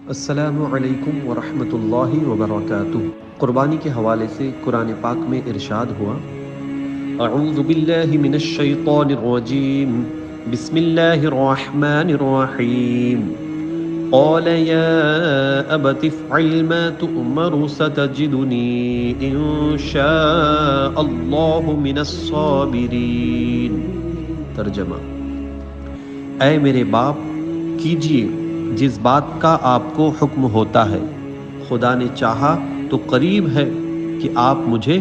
السلام علیکم ورحمۃ اللہ وبرکاتہ۔ قربانی کے حوالے سے قرآن پاک میں ارشاد ہوا، اعوذ باللہ من الشیطان الرجیم، بسم اللہ الرحمن الرحیم، قال یا ابت افعل ما تؤمر ستجدنی ان شاء اللہ من الصابرین۔ ترجمہ، اے میرے باپ، کیجئے جس بات کا آپ کو حکم ہوتا ہے، خدا نے چاہا تو قریب ہے کہ آپ مجھے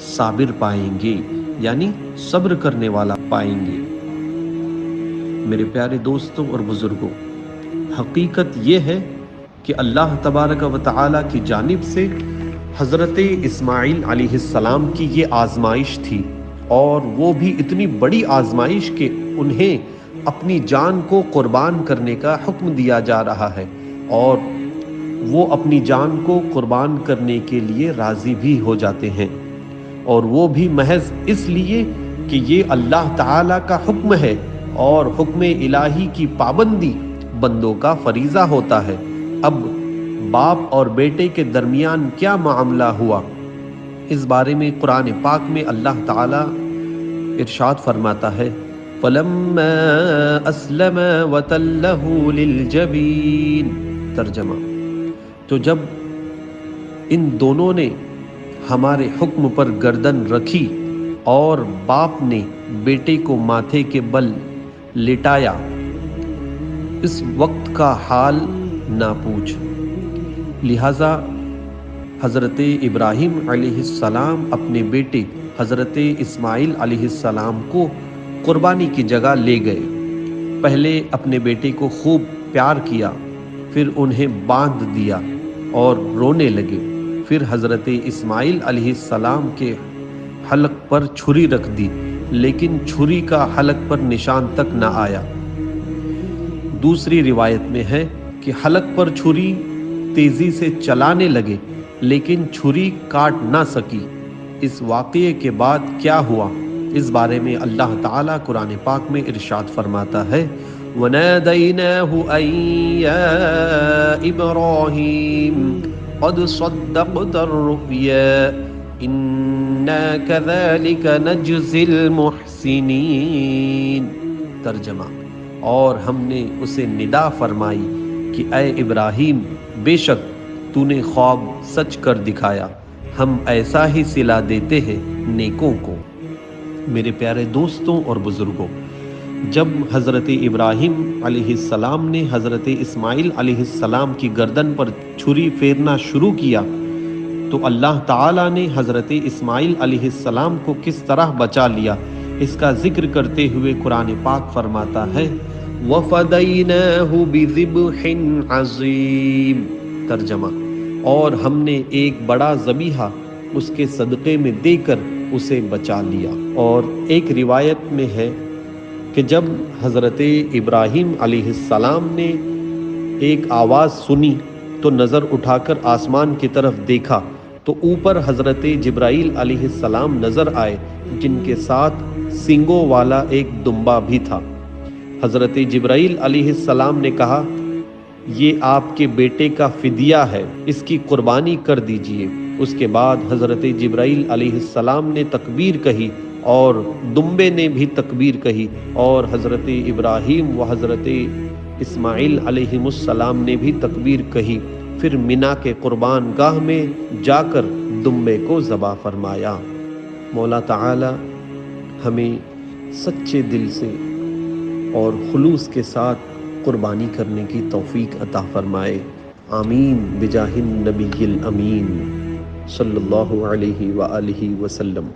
صابر پائیں گے، یعنی صبر کرنے والا پائیں گے۔ میرے پیارے دوستوں اور بزرگوں، حقیقت یہ ہے کہ اللہ تبارک و تعالی کی جانب سے حضرت اسماعیل علیہ السلام کی یہ آزمائش تھی، اور وہ بھی اتنی بڑی آزمائش کہ انہیں اپنی جان کو قربان کرنے کا حکم دیا جا رہا ہے، اور وہ اپنی جان کو قربان کرنے کے لیے راضی بھی ہو جاتے ہیں، اور وہ بھی محض اس لیے کہ یہ اللہ تعالی کا حکم ہے، اور حکم الہی کی پابندی بندوں کا فریضہ ہوتا ہے۔ اب باپ اور بیٹے کے درمیان کیا معاملہ ہوا، اس بارے میں قرآن پاک میں اللہ تعالی ارشاد فرماتا ہے، فَلَمَّا أَسْلَمَا وَتَلَّهُ لِلْجَبِينِ۔ ترجمہ، تو جب ان دونوں نے ہمارے حکم پر گردن رکھی اور باپ نے بیٹے کو ماتھے کے بل لٹایا، اس وقت کا حال نہ پوچھ۔ لہذا حضرت ابراہیم علیہ السلام اپنے بیٹے حضرت اسماعیل علیہ السلام کو قربانی کی جگہ لے گئے۔ پہلے اپنے بیٹے کو خوب پیار کیا، پھر انہیں باندھ دیا اور رونے لگے۔ پھر حضرت اسماعیل علیہ السلام کے حلق پر چھری رکھ دی، لیکن چھری کا حلق پر نشان تک نہ آیا۔ دوسری روایت میں ہے کہ حلق پر چھری تیزی سے چلانے لگے، لیکن چھری کاٹ نہ سکی۔ اس واقعے کے بعد کیا ہوا، اس بارے میں اللہ تعالیٰ قرآن پاک میں ارشاد فرماتا ہے، وَنَادَيْنَاهُ أَن يَا إِبْرَاهِيمُ قَدْ صَدَّقْتَ الرُّؤْيَا إِنَّا كَذَلِكَ نَجْزِي الْمُحْسِنِينَ۔ ترجمہ، اور ہم نے اسے ندا فرمائی کہ اے ابراہیم، بے شک تو نے خواب سچ کر دکھایا، ہم ایسا ہی صلہ دیتے ہیں نیکوں کو۔ میرے پیارے دوستوں اور بزرگوں، جب حضرت ابراہیم علیہ السلام نے حضرت اسماعیل علیہ السلام کی گردن پر چھری پھیرنا شروع کیا، تو اللہ تعالیٰ نے حضرت اسماعیل علیہ السلام کو کس طرح بچا لیا، اس کا ذکر کرتے ہوئے قرآن پاک فرماتا ہے، وَفَدَيْنَاهُ بِذِبْحٍ عَظِيمٍ۔ ترجمہ، اور ہم نے ایک بڑا ذبیحہ اس کے صدقے میں دے کر اسے بچا لیا۔ اور ایک روایت میں ہے کہ جب حضرت ابراہیم علیہ السلام نے ایک آواز سنی تو نظر اٹھا کر آسمان کی طرف دیکھا، تو اوپر حضرت جبرائیل علیہ السلام نظر آئے، جن کے ساتھ سینگوں والا ایک دمبا بھی تھا۔ حضرت جبرائیل علیہ السلام نے کہا، یہ آپ کے بیٹے کا فدیہ ہے، اس کی قربانی کر دیجئے۔ اس کے بعد حضرت جبرائیل علیہ السلام نے تکبیر کہی، اور دمبے نے بھی تکبیر کہی، اور حضرت ابراہیم و حضرت اسماعیل علیہ السلام نے بھی تکبیر کہی۔ پھر منا کے قربان گاہ میں جا کر دمبے کو ذبح فرمایا۔ مولا تعالی ہمیں سچے دل سے اور خلوص کے ساتھ قربانی کرنے کی توفیق عطا فرمائے، آمین بجاہ النبی الامین صلی اللہ علیہ وآلہ وسلم۔